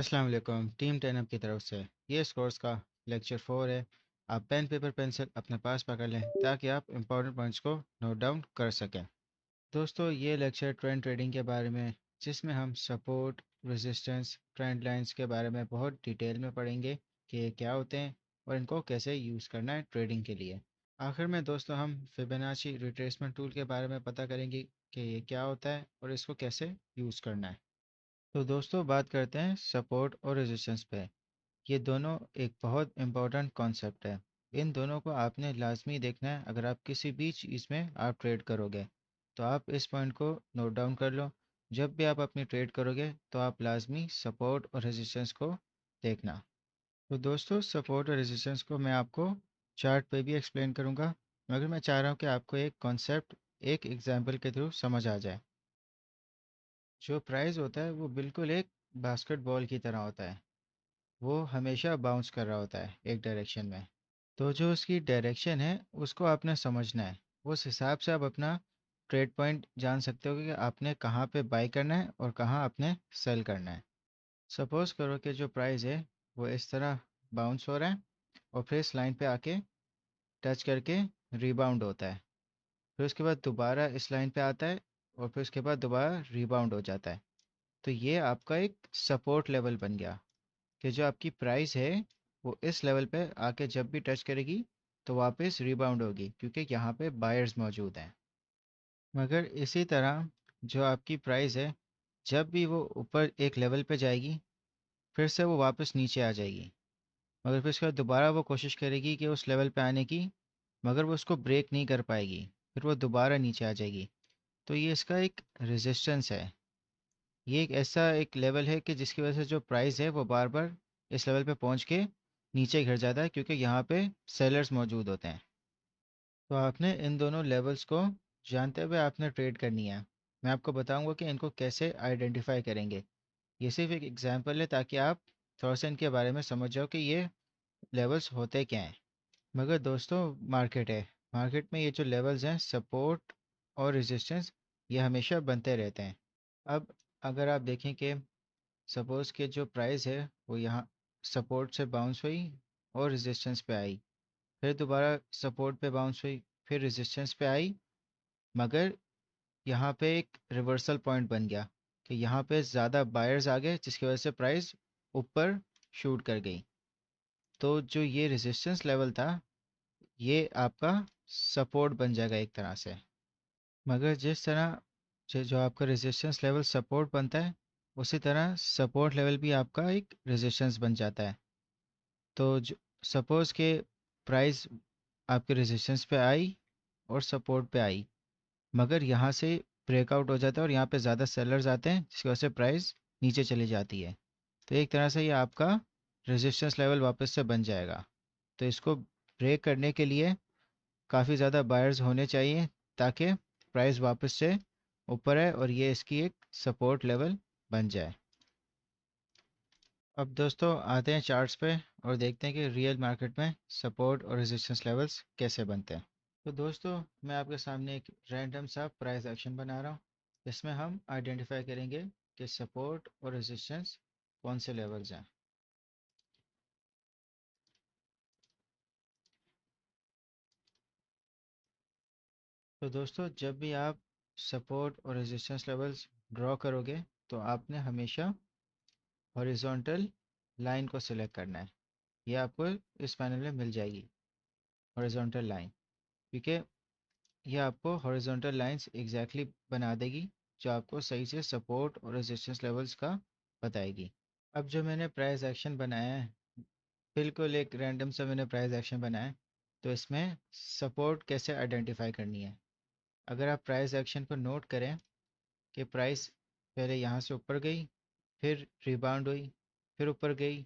अस्सलाम वालेकुम टीम 10 की तरफ से ये इस कोर्स का लेक्चर 4 है। आप पेन पेपर पेंसिल अपने पास पकड़ लें ताकि आप इंपॉर्टेंट पॉइंट्स को नोट डाउन कर सकें। दोस्तों, ये लेक्चर ट्रेंड ट्रेडिंग के बारे में, जिसमें हम सपोर्ट, रेजिस्टेंस, ट्रेंड लाइंस के बारे में बहुत डिटेल में पढ़ेंगे कि ये क्या होते हैं और इनको कैसे यूज़ करना है ट्रेडिंग के लिए। आखिर में दोस्तों, हम फिबोनाची रिट्रेसमेंट टूल के बारे में पता करेंगे कि ये क्या होता है और इसको कैसे यूज़ करना है। तो दोस्तों, बात करते हैं सपोर्ट और रेजिस्टेंस पे। ये दोनों एक बहुत इंपॉर्टेंट कॉन्सेप्ट है। इन दोनों को आपने लाजमी देखना है अगर आप किसी भी चीज़ में आप ट्रेड करोगे। तो आप इस पॉइंट को नोट डाउन कर लो। जब भी आप अपनी ट्रेड करोगे तो आप लाजमी सपोर्ट और रेजिस्टेंस को देखना। तो दोस्तों, सपोर्ट और रेजिस्टेंस को मैं आपको चार्ट पे भी एक्सप्लेन करूँगा, मगर मैं चाह रहा हूँ कि आपको एक कॉन्सेप्ट एक एग्जाम्पल के थ्रू समझ आ जाए। जो प्राइस होता है वो बिल्कुल एक बास्केटबॉल की तरह होता है। वो हमेशा बाउंस कर रहा होता है एक डायरेक्शन में। तो जो उसकी डायरेक्शन है उसको आपने समझना है। उस हिसाब से आप अपना ट्रेड पॉइंट जान सकते हो कि आपने कहाँ पे बाई करना है और कहाँ आपने सेल करना है। सपोज करो कि जो प्राइस है वो इस तरह बाउंस हो रहा है और फिर इस लाइन पे आके टच करके रीबाउंड होता है। फिर उसके बाद दोबारा इस लाइन पे आता है और फिर उसके बाद दोबारा रीबाउंड हो जाता है। तो ये आपका एक सपोर्ट लेवल बन गया कि जो आपकी प्राइस है वो इस लेवल पे आके जब भी टच करेगी तो वापस रिबाउंड होगी, क्योंकि यहाँ पे बायर्स मौजूद हैं। मगर इसी तरह जो आपकी प्राइस है, जब भी वो ऊपर एक लेवल पे जाएगी फिर से वो वापस नीचे आ जाएगी। मगर फिर उसके बाद दोबारा वो कोशिश करेगी कि उस लेवल पे आने की, मगर वो उसको ब्रेक नहीं कर पाएगी, फिर वो दोबारा नीचे आ जाएगी। तो ये इसका एक रेजिस्टेंस है। ये एक ऐसा एक लेवल है कि जिसकी वजह से जो प्राइस है वो बार बार इस लेवल पे पहुंच के नीचे गिर जाता है, क्योंकि यहाँ पे सेलर्स मौजूद होते हैं। तो आपने इन दोनों लेवल्स को जानते हुए आपने ट्रेड करनी है। मैं आपको बताऊंगा कि इनको कैसे आइडेंटिफाई करेंगे। ये सिर्फ एक एग्जांपल है ताकि आप थोड़ा सा इनके बारे में समझ जाओ कि ये लेवल्स होते क्या हैं। मगर दोस्तों, मार्केट है, मार्केट में ये जो लेवल्स हैं सपोर्ट और रेजिस्टेंस, ये हमेशा बनते रहते हैं। अब अगर आप देखें कि सपोज़ कि जो प्राइस है वो यहाँ सपोर्ट से बाउंस हुई और रेजिस्टेंस पे आई, फिर दोबारा सपोर्ट पे बाउंस हुई, फिर रेजिस्टेंस पे आई, मगर यहाँ पे एक रिवर्सल पॉइंट बन गया कि यहाँ पे ज़्यादा बायर्स आ गए जिसकी वजह से प्राइस ऊपर शूट कर गई। तो जो ये रेजिस्टेंस लेवल था ये आपका सपोर्ट बन जाएगा एक तरह से। मगर जिस तरह जो जो आपका रेजिस्टेंस लेवल सपोर्ट बनता है, उसी तरह सपोर्ट लेवल भी आपका एक रेजिस्टेंस बन जाता है। तो सपोज़ के प्राइस आपके रेजिस्टेंस पे आई और सपोर्ट पे आई, मगर यहाँ से ब्रेकआउट हो जाता है और यहाँ पे ज़्यादा सेलर्स आते हैं जिसकी वजह से प्राइस नीचे चली जाती है। तो एक तरह से ये आपका रेजिस्टेंस लेवल वापस से बन जाएगा। तो इसको ब्रेक करने के लिए काफ़ी ज़्यादा बायर्स होने चाहिए ताकि प्राइस वापस से ऊपर है और ये इसकी एक सपोर्ट लेवल बन जाए। अब दोस्तों, आते हैं चार्ट्स पे और देखते हैं कि रियल मार्केट में सपोर्ट और रेजिस्टेंस लेवल्स कैसे बनते हैं। तो दोस्तों, मैं आपके सामने एक रैंडम सा प्राइस एक्शन बना रहा हूँ। इसमें हम आइडेंटिफाई करेंगे कि सपोर्ट और रेजिस्टेंस कौन से लेवल्स हैं। तो दोस्तों, जब भी आप सपोर्ट और रेजिस्टेंस लेवल्स ड्रॉ करोगे तो आपने हमेशा हॉरिजॉन्टल लाइन को सिलेक्ट करना है। ये आपको इस पैनल में मिल जाएगी, हॉरिजॉन्टल लाइन, क्योंकि ये आपको हॉरिजॉन्टल लाइंस एग्जैक्टली बना देगी जो आपको सही से सपोर्ट और रेजिस्टेंस लेवल्स का बताएगी। अब जो मैंने प्राइस एक्शन बनाया है, बिल्कुल एक रैंडम सा मैंने प्राइस एक्शन बनाया है। तो इसमें सपोर्ट कैसे आइडेंटिफाई करनी है। अगर आप प्राइस एक्शन को नोट करें कि प्राइस पहले यहाँ से ऊपर गई, फिर रिबाउंड हुई, फिर ऊपर गई,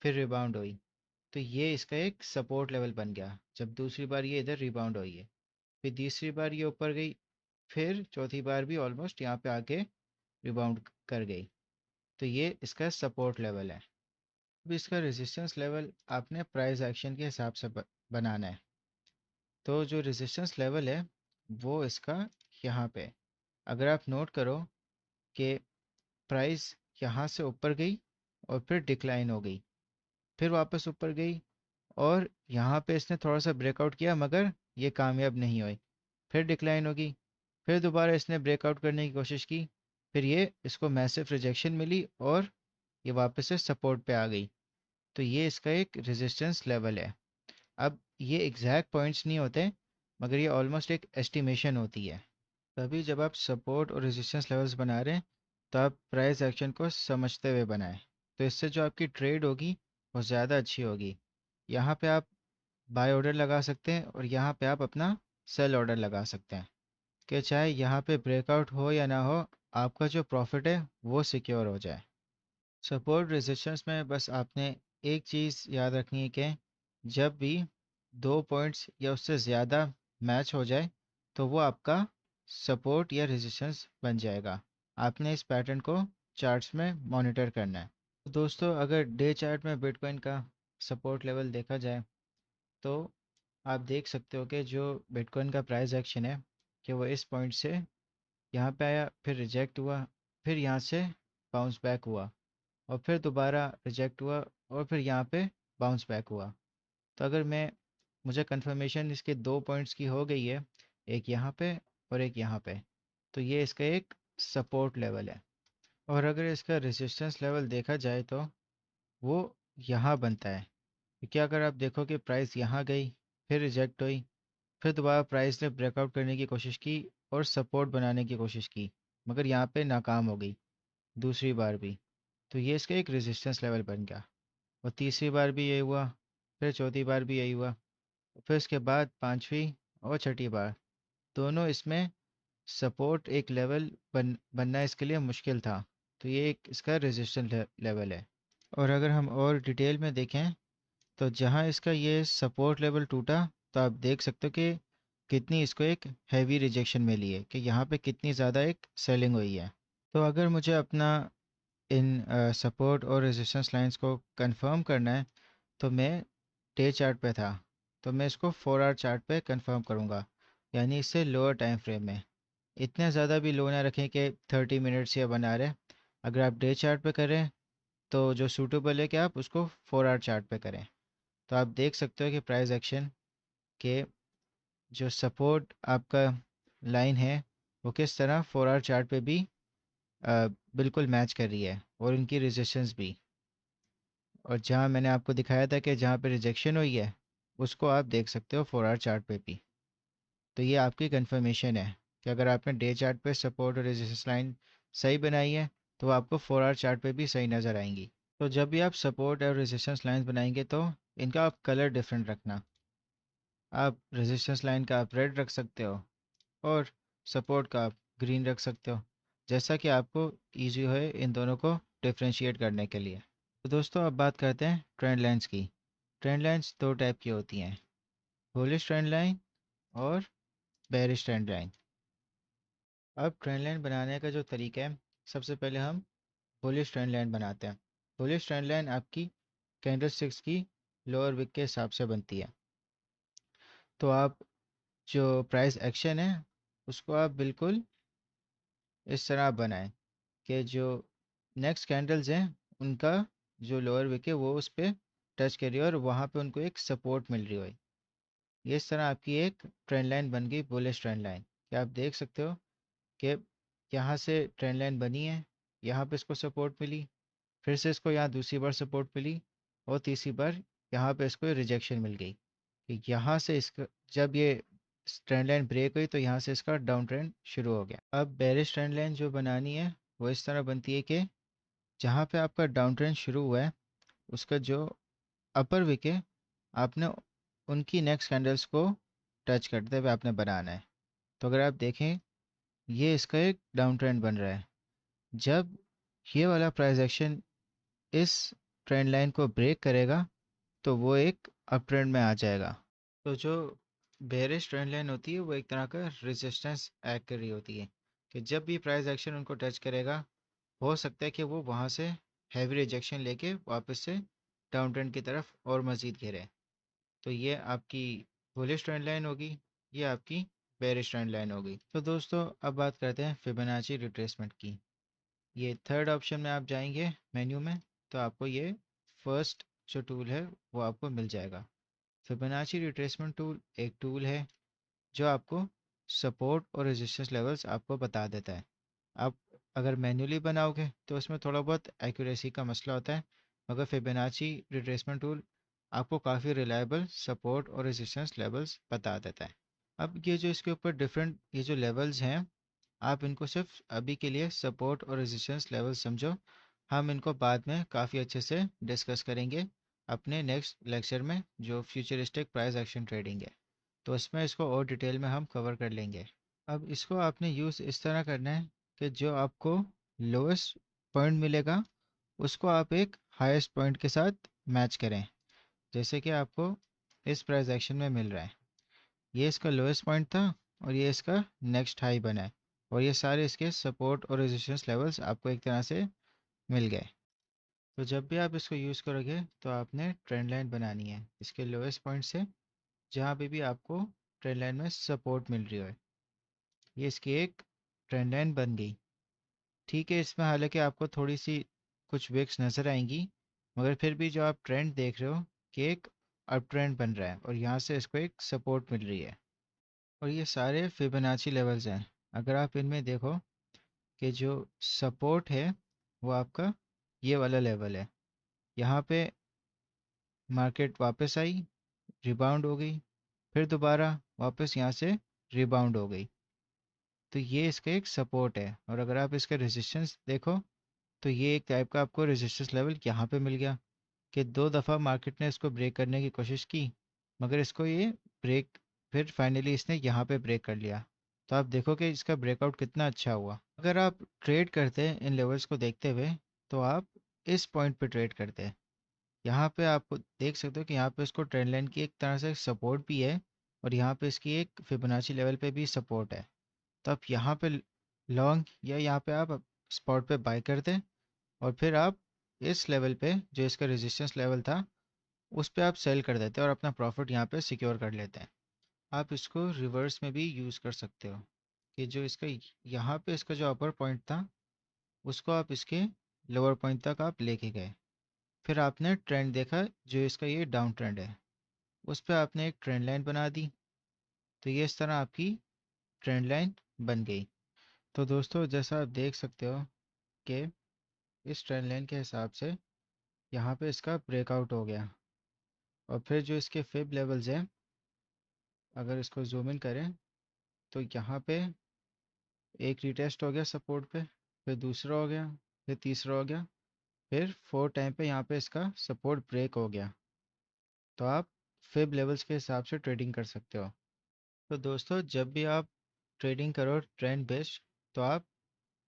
फिर रिबाउंड हुई, तो ये इसका एक सपोर्ट लेवल बन गया। जब दूसरी बार ये इधर रिबाउंड हुई है, फिर तीसरी बार ये ऊपर गई, फिर चौथी बार भी ऑलमोस्ट यहाँ पे आके रिबाउंड कर गई, तो ये इसका सपोर्ट लेवल है। अब इसका रेजिस्टेंस लेवल आपने प्राइस एक्शन के हिसाब से बनाना है। तो जो रेजिस्टेंस लेवल है वो इसका यहाँ पे, अगर आप नोट करो कि प्राइस यहाँ से ऊपर गई और फिर डिक्लाइन हो गई, फिर वापस ऊपर गई और यहाँ पे इसने थोड़ा सा ब्रेकआउट किया मगर ये कामयाब नहीं हुई, फिर डिक्लाइन होगी, फिर दोबारा इसने ब्रेकआउट करने की कोशिश की, फिर ये इसको मैसिव रिजेक्शन मिली और ये वापस से सपोर्ट पे आ गई। तो ये इसका एक रेजिस्टेंस लेवल है। अब ये एग्जैक्ट पॉइंट्स नहीं होते मगर ये ऑलमोस्ट एक एस्टिमेशन होती है। तभी जब आप सपोर्ट और रेजिस्टेंस लेवल्स बना रहे हैं तो आप प्राइस एक्शन को समझते हुए बनाएं, तो इससे जो आपकी ट्रेड होगी वो ज़्यादा अच्छी होगी। यहाँ पे आप बाय ऑर्डर लगा सकते हैं और यहाँ पे आप अपना सेल ऑर्डर लगा सकते हैं कि चाहे यहाँ पे ब्रेकआउट हो या ना हो, आपका जो प्रॉफिट है वो सिक्योर हो जाए। सपोर्ट रेजिस्टेंस में बस आपने एक चीज़ याद रखनी है कि जब भी दो पॉइंट्स या उससे ज़्यादा मैच हो जाए तो वो आपका सपोर्ट या रेजिस्टेंस बन जाएगा। आपने इस पैटर्न को चार्ट्स में मॉनिटर करना है। तो दोस्तों, अगर डे चार्ट में बिटकॉइन का सपोर्ट लेवल देखा जाए तो आप देख सकते हो कि जो बिटकॉइन का प्राइस एक्शन है कि वो इस पॉइंट से यहाँ पे आया, फिर रिजेक्ट हुआ, फिर यहाँ से बाउंस बैक हुआ और फिर दोबारा रिजेक्ट हुआ और फिर यहाँ पे बाउंस बैक हुआ। तो अगर मैं मुझे कंफर्मेशन इसके दो पॉइंट्स की हो गई है, एक यहाँ पे और एक यहाँ पे, तो ये इसका एक सपोर्ट लेवल है। और अगर इसका रेजिस्टेंस लेवल देखा जाए तो वो यहाँ बनता है, क्योंकि अगर आप देखो कि प्राइस यहाँ गई, फिर रिजेक्ट हुई, फिर दोबारा प्राइस ने ब्रेकआउट करने की कोशिश की और सपोर्ट बनाने की कोशिश की मगर यहाँ पे नाकाम हो गई दूसरी बार भी, तो ये इसका एक रेजिस्टेंस लेवल बन गया। और तीसरी बार भी यही हुआ, फिर चौथी बार भी यही हुआ, फिर उसके बाद पांचवी और छठी बार, दोनों इसमें सपोर्ट एक लेवल बनना इसके लिए मुश्किल था। तो ये एक इसका रेजिस्टेंस लेवल है। और अगर हम और डिटेल में देखें तो जहाँ इसका ये सपोर्ट लेवल टूटा, तो आप देख सकते हो कि कितनी इसको एक हैवी रिजेक्शन मिली है, कि यहाँ पे कितनी ज़्यादा एक सेलिंग हुई है। तो अगर मुझे अपना इन सपोर्ट और रेजिस्टेंस लाइंस को कंफर्म करना है तो मैं डे चार्ट पे था, तो मैं इसको 4 आवर चार्ट पे कंफर्म करूँगा, यानी इससे लोअर टाइम फ्रेम में। इतने ज़्यादा भी लो ना रखें कि 30 मिनट्स या 1 आवर है। अगर आप डे चार्ट पे करें तो जो सूटेबल है कि आप उसको 4 आवर चार्ट पे करें। तो आप देख सकते हो कि प्राइस एक्शन के जो सपोर्ट आपका लाइन है वो किस तरह 4 आवर चार्ट पे भी बिल्कुल मैच कर रही है, और इनकी रेजिस्टेंस भी। और जहाँ मैंने आपको दिखाया था कि जहाँ पे रिजेक्शन हुई है उसको आप देख सकते हो 4 आवर चार्ट पे भी। तो ये आपकी कंफर्मेशन है कि अगर आपने डे चार्ट पे सपोर्ट और रेजिस्टेंस लाइन सही बनाई है तो वो आपको 4 आवर चार्ट पे भी सही नज़र आएंगी। तो जब भी आप सपोर्ट और रेजिस्टेंस लाइन बनाएंगे तो इनका आप कलर डिफरेंट रखना। आप रेजिस्टेंस लाइन का आप रेड रख सकते हो और सपोर्ट का आप ग्रीन रख सकते हो, जैसा कि आपको ईजी हो इन दोनों को डिफ्रेंशिएट करने के लिए। तो दोस्तों, अब बात करते हैं ट्रेंड लाइंस की। ट्रेंड लाइंस दो टाइप की होती हैं, बुलिश ट्रेंड लाइन और बेरिश ट्रेंड लाइन। अब ट्रेंड लाइन बनाने का जो तरीका है, सबसे पहले हम बुलिश ट्रेंड लाइन बनाते हैं। बुलिश ट्रेंड लाइन आपकी कैंडल स्टिक्स की लोअर विक के हिसाब से बनती है। तो आप जो प्राइस एक्शन है उसको आप बिल्कुल इस तरह बनाएं कि जो नेक्स्ट कैंडल्स हैं उनका जो लोअर विक है वो उस पर टच कर रही है और वहाँ पे उनको एक सपोर्ट मिल रही हो। ये इस तरह आपकी एक ट्रेंड लाइन बन गई, बुलिश ट्रेंड लाइन। क्या आप देख सकते हो कि यहाँ से ट्रेंड लाइन बनी है, यहाँ पे इसको सपोर्ट मिली, फिर से इसको यहाँ दूसरी बार सपोर्ट मिली और तीसरी बार यहाँ पे इसको रिजेक्शन मिल गई कि यहाँ से इसका जब ये ट्रेंड लाइन ब्रेक हुई तो यहाँ से इसका डाउन ट्रेंड शुरू हो गया। अब बेरिश ट्रेंड लाइन जो बनानी है वो इस तरह बनती है कि जहाँ पे आपका डाउन ट्रेंड शुरू हुआ है उसका जो अपर विक है आपने उनकी नेक्स्ट कैंडल्स को टच करते हुए आपने बनाना है। तो अगर आप देखें ये इसका एक डाउन ट्रेंड बन रहा है, जब ये वाला प्राइस एक्शन इस ट्रेंड लाइन को ब्रेक करेगा तो वो एक अप ट्रेंड में आ जाएगा। तो जो बेरिश ट्रेंड लाइन होती है वो एक तरह का रेजिस्टेंस एक्ट कर रही होती है कि जब भी प्राइस एक्शन उनको टच करेगा हो सकता है कि वो वहाँ से हैवी रिजेक्शन लेके वापस से डाउन ट्रेंड की तरफ और मज़ीद गिरे। तो ये आपकी बुलिश ट्रेंड लाइन होगी, ये आपकी बेरिश ट्रेंड लाइन होगी। तो दोस्तों, अब बात करते हैं फिबोनाची रिट्रेसमेंट की। ये थर्ड ऑप्शन में आप जाएंगे मेन्यू में, तो आपको ये फर्स्ट जो टूल है वो आपको मिल जाएगा। फिबोनाची रिट्रेसमेंट टूल एक टूल है जो आपको सपोर्ट और रेजिस्टेंस लेवल्स आपको बता देता है। आप अगर मैन्युअली बनाओगे तो उसमें थोड़ा बहुत एक्यूरेसी का मसला होता है, मगर फिबोनाची रिट्रेसमेंट टूल आपको काफ़ी रिलायबल सपोर्ट और रेजिस्टेंस लेवल्स बता देता है। अब ये जो इसके ऊपर डिफरेंट ये जो लेवल्स हैं, आप इनको सिर्फ अभी के लिए सपोर्ट और रेजिस्टेंस लेवल समझो। हम इनको बाद में काफ़ी अच्छे से डिस्कस करेंगे अपने नेक्स्ट लेक्चर में, जो फ्यूचरिस्टिक प्राइस एक्शन ट्रेडिंग है, तो उसमें इसको और डिटेल में हम कवर कर लेंगे। अब इसको आपने यूज़ इस तरह करना है कि जो आपको लोएस्ट पॉइंट मिलेगा उसको आप एक हाईएस्ट पॉइंट के साथ मैच करें, जैसे कि आपको इस प्राइस एक्शन में मिल रहा है। ये इसका लोएस्ट पॉइंट था और ये इसका नेक्स्ट हाई बना है, और ये सारे इसके सपोर्ट और रेजिस्टेंस लेवल्स आपको एक तरह से मिल गए। तो जब भी आप इसको यूज़ करोगे तो आपने ट्रेंड लाइन बनानी है इसके लोएस्ट पॉइंट से, जहाँ पे भी आपको ट्रेंड लाइन में सपोर्ट मिल रही हो। ये इसकी एक ट्रेंड लाइन बन गई। ठीक है, इसमें हालांकि आपको थोड़ी सी कुछ विक्स नज़र आएंगी, मगर फिर भी जो आप ट्रेंड देख रहे हो कि एक अप ट्रेंड बन रहा है और यहाँ से इसको एक सपोर्ट मिल रही है। और ये सारे फिबोनाची लेवल्स हैं। अगर आप इनमें देखो कि जो सपोर्ट है वो आपका ये वाला लेवल है, यहाँ पे मार्केट वापस आई, रिबाउंड हो गई, फिर दोबारा वापस यहाँ से रिबाउंड हो गई, तो ये इसका एक सपोर्ट है। और अगर आप इसका रेजिस्टेंस देखो तो ये एक टाइप का आपको रेजिस्टेंस लेवल यहाँ पे मिल गया कि दो दफ़ा मार्केट ने इसको ब्रेक करने की कोशिश की, मगर इसको ये ब्रेक, फिर फाइनली इसने यहाँ पे ब्रेक कर लिया। तो आप देखो कि इसका ब्रेकआउट कितना अच्छा हुआ। अगर आप ट्रेड करते हैं इन लेवल्स को देखते हुए तो आप इस पॉइंट पे ट्रेड करते हैं। यहाँ पे आप देख सकते हो कि यहाँ पे इसको ट्रेंड लाइन की एक तरह से सपोर्ट भी है, और यहाँ पे इसकी एक फिबोनाची लेवल पे भी सपोर्ट है। तो आप यहाँ पे लॉन्ग या यहाँ पे आप स्पॉट पे बाय करते हैं, और फिर आप इस लेवल पे जो इसका रेजिस्टेंस लेवल था उस पे आप सेल कर देते हैं और अपना प्रॉफिट यहाँ पे सिक्योर कर लेते हैं। आप इसको रिवर्स में भी यूज़ कर सकते हो कि जो इसका यहाँ पे इसका जो अपर पॉइंट था उसको आप इसके लोअर पॉइंट तक आप लेके गए, फिर आपने ट्रेंड देखा जो इसका ये डाउन ट्रेंड है, उस पर आपने एक ट्रेंड लाइन बना दी, तो ये इस तरह आपकी ट्रेंड लाइन बन गई। तो दोस्तों जैसा आप देख सकते हो कि इस ट्रेंड लाइन के हिसाब से यहाँ पे इसका ब्रेकआउट हो गया, और फिर जो इसके फिब लेवल्स हैं अगर इसको जूम इन करें तो यहाँ पे एक रिटेस्ट हो गया सपोर्ट पे, फिर दूसरा हो गया, फिर तीसरा हो गया, फिर फोर टाइम पे यहाँ पे इसका सपोर्ट ब्रेक हो गया। तो आप फिब लेवल्स के हिसाब से ट्रेडिंग कर सकते हो। तो दोस्तों जब भी आप ट्रेडिंग करो ट्रेंड बेस्ड, तो आप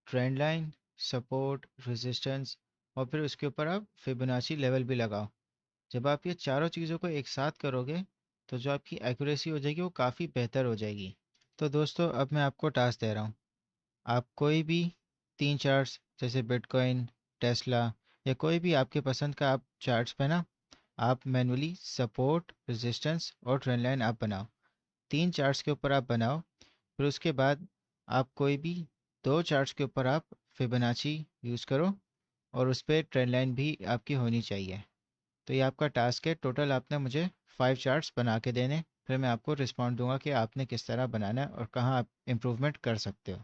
ट्रेंड लाइन, सपोर्ट, रेजिस्टेंस और फिर उसके ऊपर आप फिबोनाची लेवल भी लगाओ। जब आप ये चारों चीज़ों को एक साथ करोगे तो जो आपकी एक्यूरेसी हो जाएगी वो काफ़ी बेहतर हो जाएगी। तो दोस्तों अब मैं आपको टास्क दे रहा हूँ, आप कोई भी तीन चार्ट्स जैसे बिटकॉइन, टेस्ला या कोई भी आपके पसंद का आप चार्ट्स पे ना आप मैनुअली सपोर्ट, रेजिस्टेंस और ट्रेंड लाइन आप बनाओ। तीन चार्ट्स के ऊपर आप बनाओ, फिर उसके बाद आप कोई भी दो चार्ट्स के ऊपर आप फिबोनाची यूज़ करो, और उस पर ट्रेंड लाइन भी आपकी होनी चाहिए। तो ये आपका टास्क है। टोटल आपने मुझे 5 चार्ट्स बना के देने, फिर मैं आपको रिस्पॉन्ड दूंगा कि आपने किस तरह बनाना है और कहाँ आप इम्प्रूवमेंट कर सकते हो।